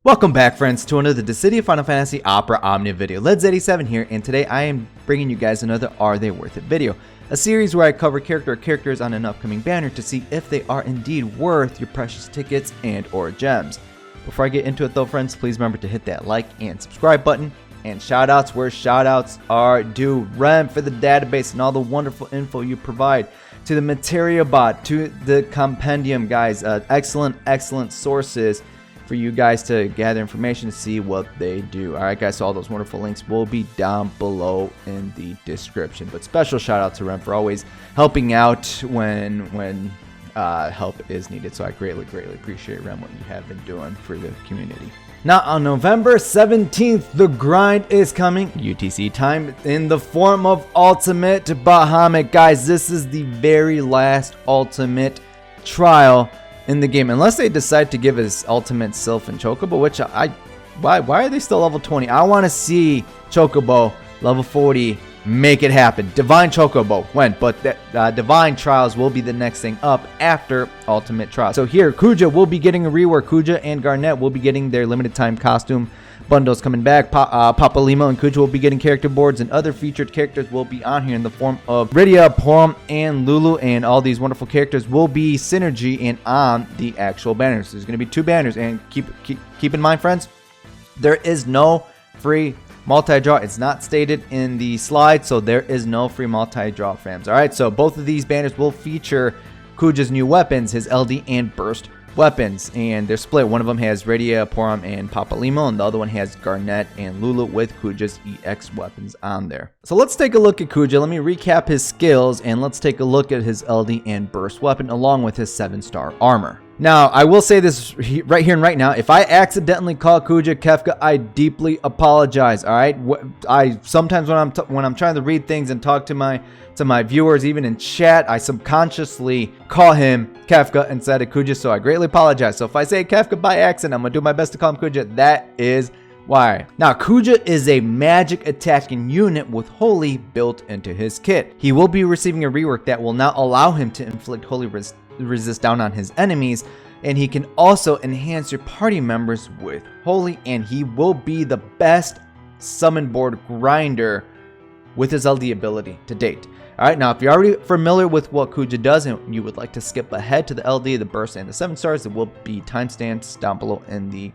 Welcome back, friends, to another The City of Final Fantasy Opera Omnia video. Leds87 here, and today I am bringing you guys another Are They Worth It video. A series where I cover character or characters on an upcoming banner to see if they are indeed worth your precious tickets and or gems. Before I get into it though, friends, please remember to hit that like and subscribe button. And shoutouts where shoutouts are due. Rem for the database and all the wonderful info you provide. To the Materia bot, to the Compendium, guys. Excellent sources for you guys to gather information to see what they do. Alright guys, so all those wonderful links will be down below in the description. But special shout out to Rem for always helping out when help is needed. So I greatly appreciate, Rem, what you have been doing for the community. Now on November 17th, the grind is coming, UTC time, in the form of Ultimate Bahamut. Guys, this is the very last Ultimate trial in the game, unless they decide to give us Ultimate Sylph and Chocobo, which why are they still level 20? I want to see Chocobo level 40, make it happen. Divine Chocobo, when? But Divine Trials will be the next thing up after Ultimate Trials. So here, Kuja will be getting a rework. Kuja and Garnet will be getting their limited time costume bundles coming back. Papa Lima and Kuja will be getting character boards, and other featured characters will be on here in the form of Rydia, Porom, and Lulu, and all these wonderful characters will be synergy and on the actual banners. There's going to be 2 banners, and keep in mind, friends, there is no free multi-draw. It's not stated in the slide, so there is no free multi-draw, fams. Alright, so both of these banners will feature Kuja's new weapons, his LD and burst weapons, and they're split. One of them has Rydia, Porom, and Papa Limo, and the other one has Garnet and Lulu with Kuja's EX weapons on there. So let's take a look at Kuja. Let me recap his skills, and let's take a look at his LD and burst weapon along with his 7-star armor. Now, I will say this right here and right now. If I accidentally call Kuja Kefka, I deeply apologize. All right, I sometimes when I'm trying to read things and talk to my viewers, even in chat, I subconsciously call him Kefka instead of Kuja. So I greatly apologize. So if I say Kefka by accident, I'm gonna do my best to call him Kuja. That is why. Now, Kuja is a magic attacking unit with Holy built into his kit. He will be receiving a rework that will now allow him to inflict Holy resist down on his enemies, and he can also enhance your party members with Holy, and he will be the best summon board grinder with his LD ability to date. Alright, now if you're already familiar with what Kuja does and you would like to skip ahead to the LD, the burst, and the 7 stars, there will be timestamps down below in the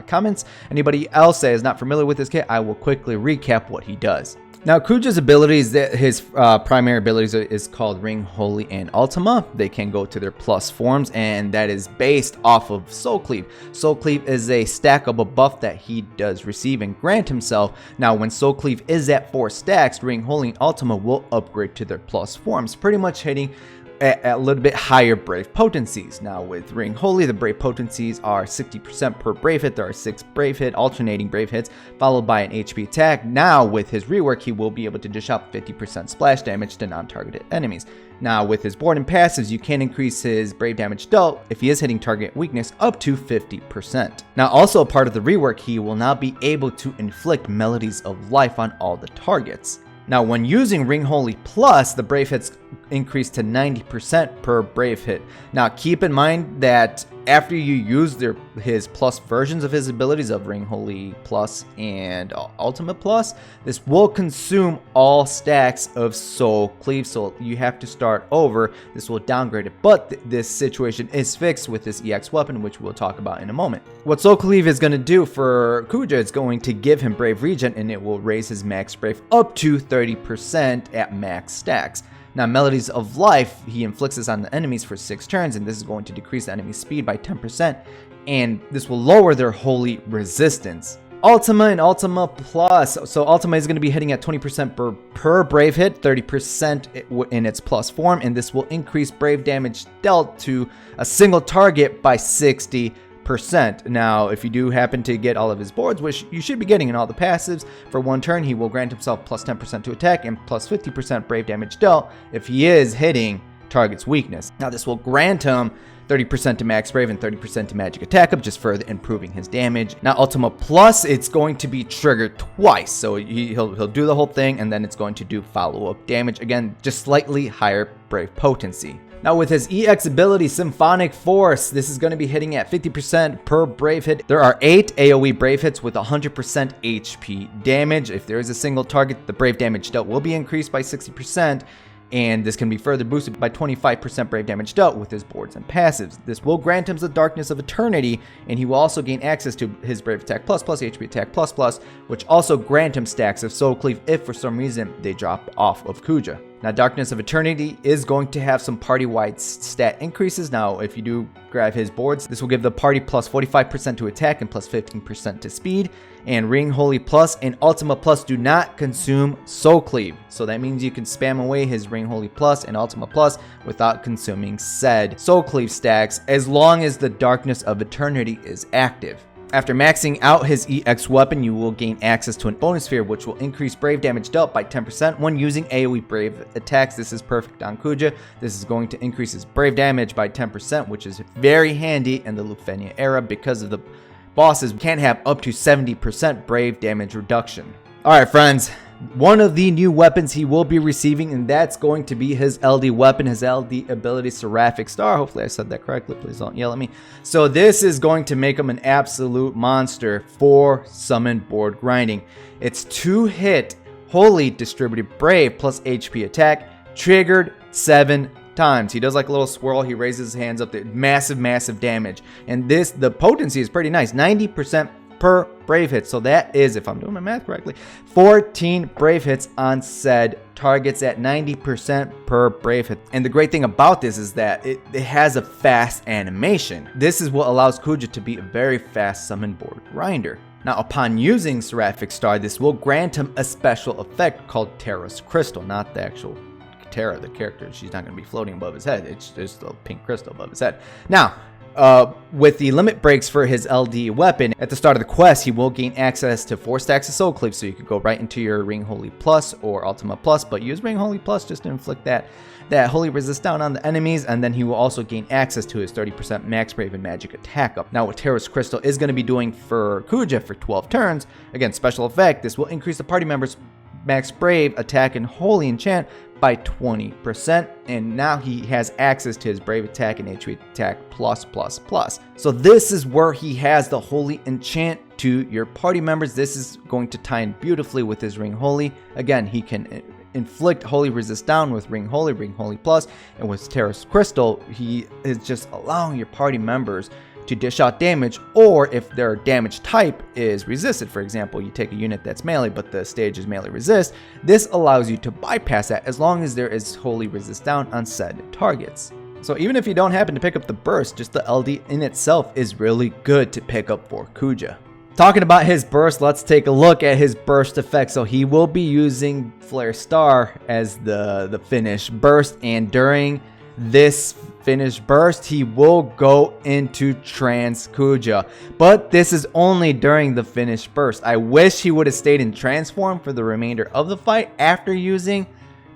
comments. Anybody else that is not familiar with this kit, I will quickly recap what he does. Now, Kuja's abilities, his primary abilities is called Ring, Holy, and Ultima. They can go to their plus forms, and that is based off of Soul Cleave. Soul Cleave is a stackable buff that he does receive and grant himself. Now, when Soul Cleave is at 4 stacks, Ring, Holy, and Ultima will upgrade to their plus forms, pretty much hitting at a little bit higher brave potencies. Now with Ring Holy, the brave potencies are 60% per brave hit. There are 6 brave hit, alternating brave hits, followed by an HP attack. Now with his rework, he will be able to dish out 50% splash damage to non-targeted enemies. Now with his board and passives, you can increase his brave damage dealt if he is hitting target weakness up to 50%. Now also a part of the rework, he will now be able to inflict melodies of life on all the targets. Now, when using Ring Holy Plus, the brave hits increase to 90% per brave hit. Now, keep in mind that after you use his plus versions of his abilities of Ring Holy Plus and Ultimate Plus, this will consume all stacks of Soul Cleave, so you have to start over. This will downgrade it, but this situation is fixed with this EX weapon, which we'll talk about in a moment. What Soul Cleave is going to do for Kuja is going to give him Brave Regen, and it will raise his max Brave up to 30% at max stacks. Now, Melodies of Life, he inflicts this on the enemies for 6 turns, and this is going to decrease the enemy's speed by 10%, and this will lower their Holy resistance. Ultima and Ultima Plus. So Ultima is going to be hitting at 20% per brave hit, 30% in its plus form, and this will increase brave damage dealt to a single target by 60%. Now, if you do happen to get all of his boards, which you should be getting in all the passives, for 1 turn, he will grant himself plus 10% to attack and plus 50% brave damage dealt if he is hitting target's weakness. Now, this will grant him 30% to max brave and 30% to magic attack up, just further improving his damage. Now, Ultima Plus, it's going to be triggered twice, so he'll do the whole thing, and then it's going to do follow-up damage. Again, just slightly higher brave potency. Now with his EX ability, Symphonic Force, this is going to be hitting at 50% per brave hit. There are 8 AoE brave hits with 100% HP damage. If there is a single target, the brave damage dealt will be increased by 60%. And this can be further boosted by 25% brave damage dealt with his boards and passives. This will grant him the Darkness of Eternity, and he will also gain access to his Brave Attack plus plus, HP Attack plus plus, which also grant him stacks of Soul Cleave if for some reason they drop off of Kuja. Now, Darkness of Eternity is going to have some party-wide stat increases. Now, if you do grab his boards, this will give the party plus 45% to attack and plus 15% to speed. And Ring Holy Plus and Ultima Plus do not consume Soul Cleave. So that means you can spam away his Ring Holy Plus and Ultima Plus without consuming said Soul Cleave stacks as long as the Darkness of Eternity is active. After maxing out his EX weapon, you will gain access to an bonus sphere, which will increase brave damage dealt by 10% when using AoE brave attacks. This is perfect on Kuja. This is going to increase his brave damage by 10%, which is very handy in the Lufenia era because of the bosses can't have up to 70% brave damage reduction. Alright friends, one of the new weapons he will be receiving, and that's going to be his LD weapon, his LD ability, Seraphic Star. Hopefully I said that correctly, please don't yell at me. So this is going to make him an absolute monster for summon board grinding. It's 2-hit Holy Distributed Brave plus HP attack, triggered 7 times. He does like a little swirl, he raises his hands up there, massive damage. And the potency is pretty nice, 90% per brave hit. So that is, if I'm doing my math correctly, 14 brave hits on said targets at 90% per brave hit. And the great thing about this is that it has a fast animation. This is what allows Kuja to be a very fast summon board grinder. Now, upon using Seraphic Star, this will grant him a special effect called Terra's Crystal, not the actual Terra, the character. She's not going to be floating above his head. It's just a pink crystal above his head. Now, with the limit breaks for his LD weapon, at the start of the quest, he will gain access to 4 stacks of Soul Cleave, so you could go right into your Ring Holy Plus or Ultima Plus, but use Ring Holy Plus just to inflict that Holy Resist down on the enemies, and then he will also gain access to his 30% Max Brave and Magic Attack up. Now, what Terra's Crystal is going to be doing for Kuja for 12 turns, again, special effect, this will increase the party members' Max Brave, Attack, and Holy Enchant by 20%, and now he has access to his Brave Attack and HP Attack plus. So this is where he has the Holy Enchant to your party members. This is going to tie in beautifully with his Ring Holy. Again, he can inflict Holy Resist down with Ring Holy Plus, and with Terra's Crystal, he is just allowing your party members to dish out damage, or if their damage type is resisted. For example, you take a unit that's melee, but the stage is melee resist. This allows you to bypass that as long as there is Holy Resist down on said targets. So even if you don't happen to pick up the burst, just the LD in itself is really good to pick up for Kuja. Talking about his burst, let's take a look at his burst effect. So he will be using Flare Star as the finish burst, and during this finish burst, he will go into Trance Kuja, but this is only during the finish burst. I wish he would have stayed in transform for the remainder of the fight after using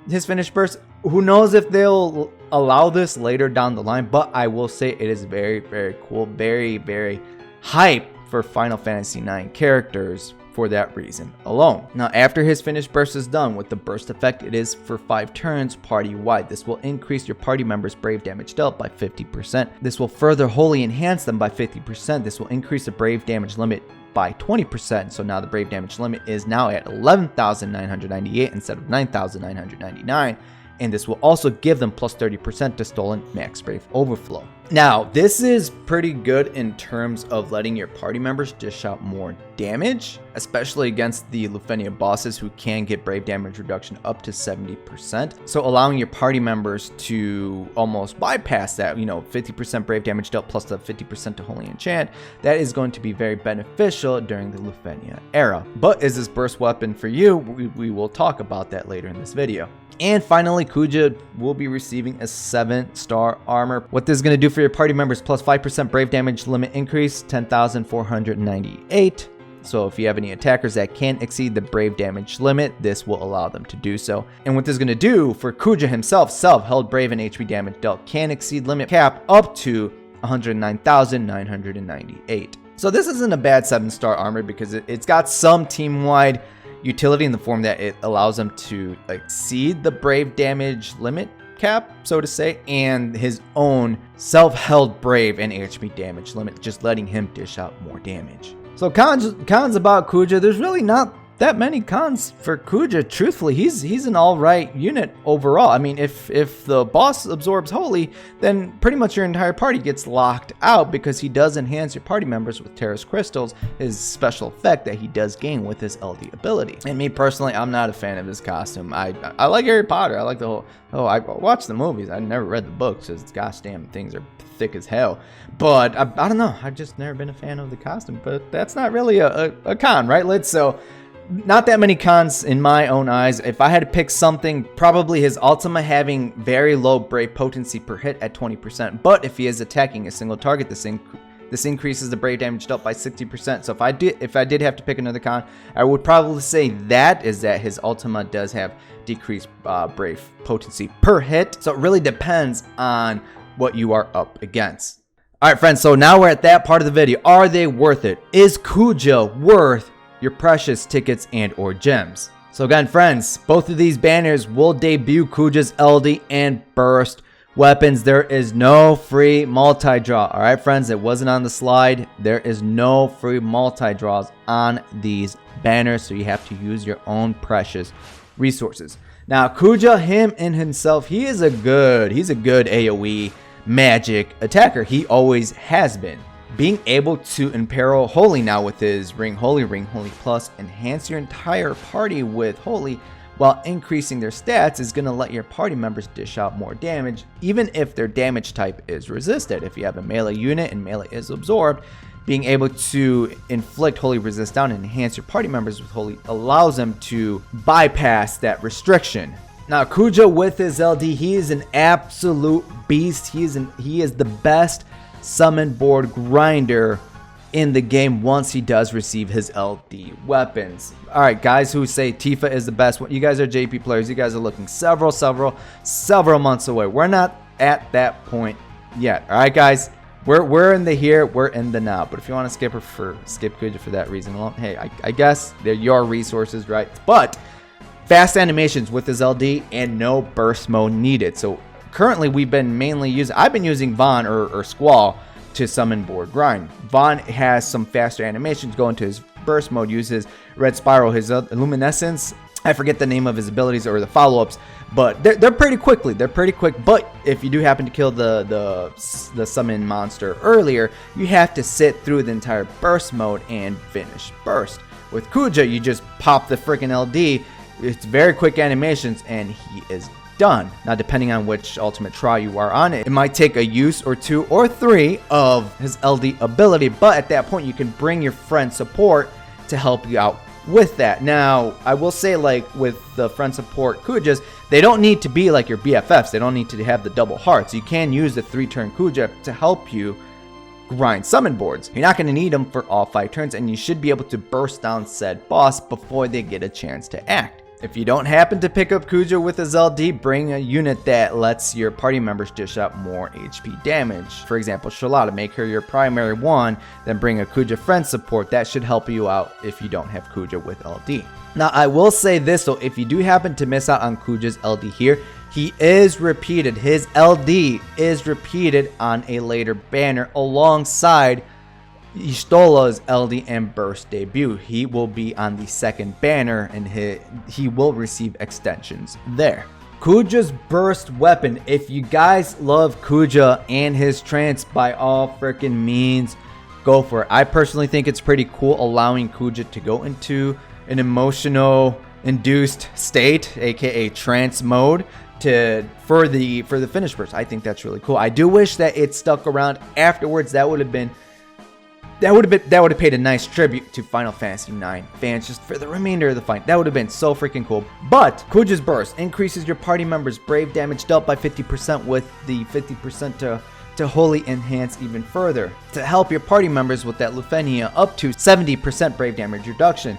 his finish burst. Who knows if they'll allow this later down the line, but I will say it is very cool, very hype for Final Fantasy IX characters for that reason alone. Now, after his finish burst is done with the burst effect, it is for 5 turns party wide. This will increase your party members' brave damage dealt by 50%. This will further wholly enhance them by 50%. This will increase the brave damage limit by 20%. So now the brave damage limit is now at 11,998 instead of 9,999. And this will also give them plus 30% to stolen max brave overflow. Now, this is pretty good in terms of letting your party members dish out more damage, especially against the Lufenia bosses who can get brave damage reduction up to 70%. So allowing your party members to almost bypass that, 50% brave damage dealt plus the 50% to Holy Enchant, that is going to be very beneficial during the Lufenia era. But is this burst weapon for you? We will talk about that later in this video. And finally, Kuja will be receiving a 7-star armor. What this is going to do for your party members, plus 5% brave damage limit increase, 10,498. So if you have any attackers that can exceed the brave damage limit, this will allow them to do so. And what this is going to do for Kuja himself, self-held brave and HP damage dealt can exceed limit cap up to 109,998. So this isn't a bad 7-star armor because it's got some team-wide utility in the form that it allows them to exceed the brave damage limit cap, so to say, and his own self-held brave and HP damage limit, just letting him dish out more damage. So cons about Kuja, there's really not that many cons for Kuja. Truthfully, he's an all-right unit overall. I mean, if the boss absorbs Holy, then pretty much your entire party gets locked out, because he does enhance your party members with Terrace Crystals, his special effect that he does gain with his LD ability. And me personally, I'm not a fan of his costume. I like Harry Potter. I like the whole, I watched the movies. I never read the books, because gosh damn things are thick as hell. But I don't know, I've just never been a fan of the costume. But that's not really a con, right? So not that many cons in my own eyes. If I had to pick something, probably his Ultima having very low Brave potency per hit at 20%. But if he is attacking a single target, this increases the Brave damage dealt by 60%. So if I did have to pick another con, I would probably say that his Ultima does have decreased Brave potency per hit. So it really depends on what you are up against. Alright friends, so now we're at that part of the video. Are they worth it? Is Kuja worth your precious tickets and or gems? So again friends, both of these banners will debut Kuja's LD and burst weapons. There is no free multi-draw. Alright friends, it wasn't on the slide. There is no free multi-draws on these banners, so you have to use your own precious resources. Now Kuja, him in himself, he's a good AoE magic attacker. He always has been. Being able to imperil Holy now with his Ring Holy Plus, enhance your entire party with Holy while increasing their stats, is going to let your party members dish out more damage, even if their damage type is resisted. If you have a melee unit and melee is absorbed, being able to inflict Holy resist down and enhance your party members with Holy allows them to bypass that restriction. Now Kuja with his LD, he is an absolute beast. He is the best summon board grinder in the game once he does receive his LD weapons. Alright guys who say Tifa is the best, you guys are JP players, you guys are looking several months away. We're not at that point yet. Alright guys, we're in the here, we're in the now. But if you want to skip Kuja for that reason alone, hey, I guess they're your resources, right? But fast animations with his LD and no burst mode needed. So currently I've been using Vaughn or Squall to summon board grind. Vaughn has some faster animations, go into his burst mode, uses Red Spiral, his Luminescence. I forget the name of his abilities or the follow-ups, but they're pretty quick. But if you do happen to kill the summon monster earlier, you have to sit through the entire burst mode and finish burst. With Kuja, you just pop the freaking LD. It's very quick animations and he is done. Now depending on which ultimate trial you are on, it might take a use or 2 or 3 of his LD ability, but at that point you can bring your friend support to help you out with that. Now I will say, like with the friend support Kujas, they don't need to be like your BFFs. They don't need to have the double hearts. You can use the 3-turn Kuja to help you grind summon boards. You're not going to need them for all 5 turns, and you should be able to burst down said boss before they get a chance to act. If you don't happen to pick up Kuja with his LD, bring a unit that lets your party members dish out more HP damage. For example, Charlotta, make her your primary one, then bring a Kuja friend support. That should help you out if you don't have Kuja with LD. Now, I will say this though, if you do happen to miss out on Kuja's LD here, he is repeated. His LD is repeated on a later banner alongside Y'shtola's LD and burst debut. He will be on the second banner and he will receive extensions there. Kuja's burst weapon. If you guys love Kuja and his trance, by all freaking means, go for it. I personally think it's pretty cool allowing Kuja to go into an emotional induced state, aka trance mode, for the finish burst. I think that's really cool. I do wish that it stuck around afterwards. That would have paid a nice tribute to Final Fantasy IX fans just for the remainder of the fight. That would have been so freaking cool. But Kuja's burst increases your party members' brave damage dealt by 50%, with the 50% to wholly enhance even further to help your party members with that Lufenia up to 70% brave damage reduction.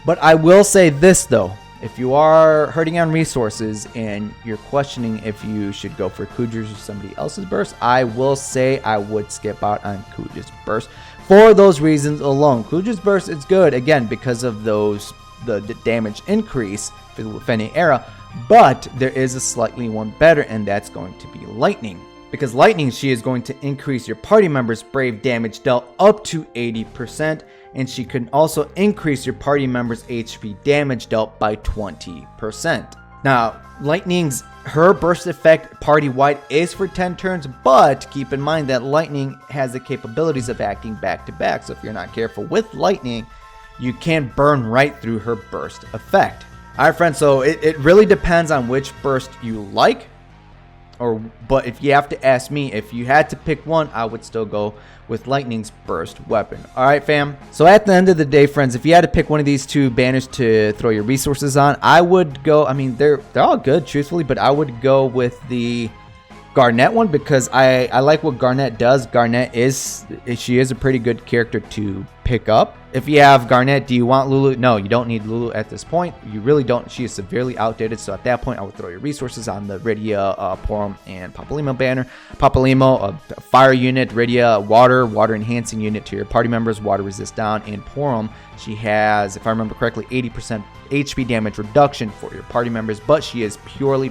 But I will say this though, if you are hurting on resources and you're questioning if you should go for Kuja's or somebody else's burst, I will say I would skip out on Kuja's burst. For those reasons alone, Kuja's burst is good, again, because of the damage increase for the Lufenia era, But there is a slightly one better, and that's going to be Lightning. Because Lightning, she is going to increase your party members' brave damage dealt up to 80%, and she can also increase your party members' HP damage dealt by 20%. Now, Lightning's her burst effect party-wide is for 10 turns, but keep in mind that Lightning has the capabilities of acting back-to-back, so if you're not careful with Lightning, you can burn right through her burst effect. Alright friends, so it really depends on which burst you like. But if you have to ask me, if you had to pick one, I would still go with Lightning's burst weapon. Alright fam, so at the end of the day friends, if you had to pick one of these two banners to throw your resources on, I would go, I mean they're all good truthfully, but I would go with the Garnet one because I like what Garnet does. Garnet she is a pretty good character to pick up. If you have Garnet, do you want Lulu? No, you don't need Lulu at this point. You really don't. She is severely outdated. So at that point, I would throw your resources on the Rydia, Porum, and Papalymo banner. Papalymo, a fire unit. Rydia, water enhancing unit to your party members. Water resist down. And Porum, she has, if I remember correctly, 80% HP damage reduction for your party members. But she is purely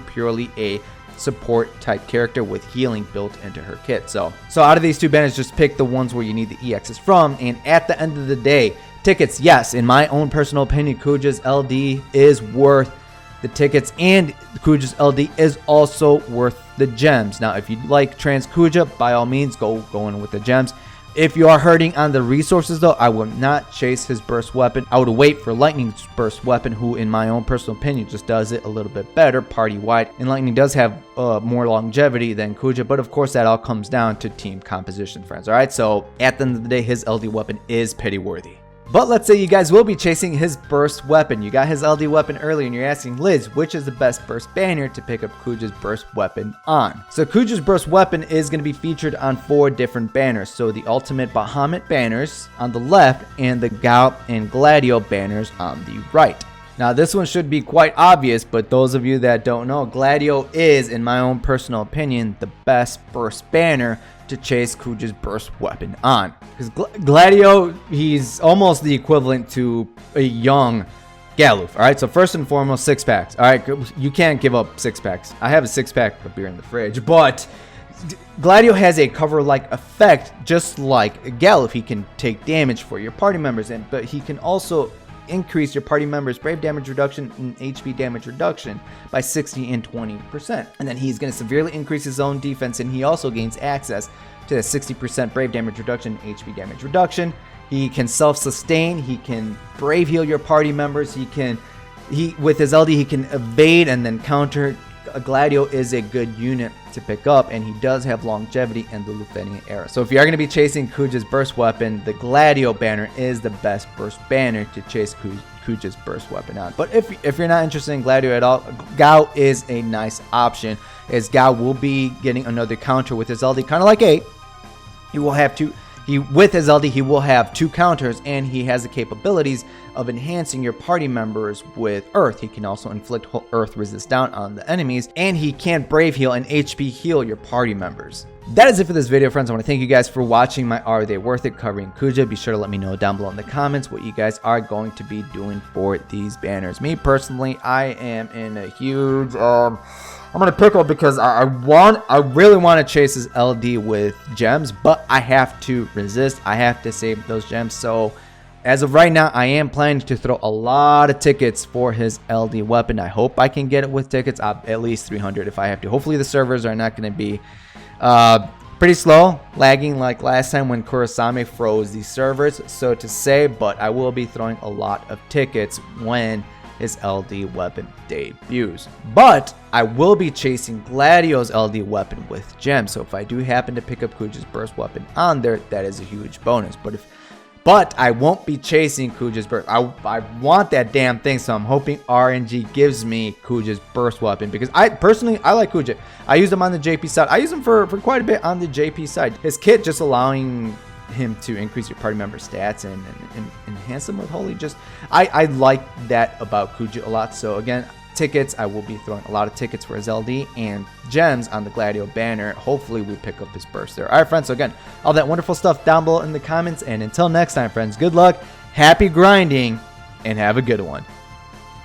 a support type character with healing built into her kit. So out of these two banners, just pick the ones where you need the EXs from. And at the end of the day, tickets, yes, in my own personal opinion, Kuja's LD is worth the tickets, and Kuja's LD is also worth the gems. Now if you like trans Kuja, by all means go in with the gems. If you are hurting on the resources though, I would not chase his burst weapon. I would wait for Lightning's burst weapon, who in my own personal opinion just does it a little bit better party wide, and Lightning does have more longevity than Kuja, but of course that all comes down to team composition friends. Alright, so at the end of the day, his LD weapon is pity worthy. But let's say you guys will be chasing his burst weapon. You got his LD weapon early and you're asking Liz, which is the best burst banner to pick up Kuja's burst weapon on? So Kuja's burst weapon is going to be featured on 4 different banners. So the Ultimate Bahamut banners on the left and the Gao and Gladio banners on the right. Now this one should be quite obvious, but those of you that don't know, Gladio is, in my own personal opinion, the best burst banner to chase Kuja's burst weapon on. Because Gladio, he's almost the equivalent to a young Galuf. Alright, so first and foremost, 6-packs. Alright, you can't give up 6-packs. I have a 6-pack of beer in the fridge, but Gladio has a cover-like effect, just like Galuf. He can take damage for your party members, but he can also increase your party members' brave damage reduction and HP damage reduction by 60 and 20%. And then he's going to severely increase his own defense, and he also gains access to the 60% brave damage reduction and HP damage reduction. He can self-sustain, he can brave heal your party members, with his LD he can evade and then counter. Gladio is a good unit to pick up, and he does have longevity in the Lufenian era. So if you are going to be chasing Kuja's burst weapon, the Gladio banner is the best burst banner to chase Kuja's burst weapon on. But if you're not interested in Gladio at all, Gao is a nice option, as Gao will be getting another counter with his LD, kind of like 8. He will have two. With his LD, he will have 2 counters, and he has the capabilities of enhancing your party members with Earth. He can also inflict Earth resist down on the enemies, and he can brave heal and HP heal your party members. That is it for this video, friends. I want to thank you guys for watching my Are They Worth It covering Kuja. Be sure to let me know down below in the comments what you guys are going to be doing for these banners. Me personally, I am in a huge I'm gonna pick up because I really want to chase his LD with gems, but I have to resist. I have to save those gems. So as of right now, I am planning to throw a lot of tickets for his LD weapon. I hope I can get it with tickets, at least 300 if I have to. Hopefully the servers are not going to be pretty slow, lagging like last time when Kurosame froze the servers, so to say, but I will be throwing a lot of tickets when his LD weapon debuts. But I will be chasing Gladio's LD weapon with gems, so if I do happen to pick up Kuja's burst weapon on there, that is a huge bonus. But I won't be chasing Kuja's burst. I want that damn thing, so I'm hoping RNG gives me Kuja's burst weapon, because I like Kuja. I use him on the JP side. I use him for quite a bit on the JP side. His kit just allowing him to increase your party member stats and enhance them with holy. I like that about Kuja a lot. So again, tickets, I will be throwing a lot of tickets for his LD, and gems on the Gladio banner. Hopefully we pick up his burst there. Alright friends, so again, all that wonderful stuff down below in the comments, and until next time friends, good luck, happy grinding, and have a good one.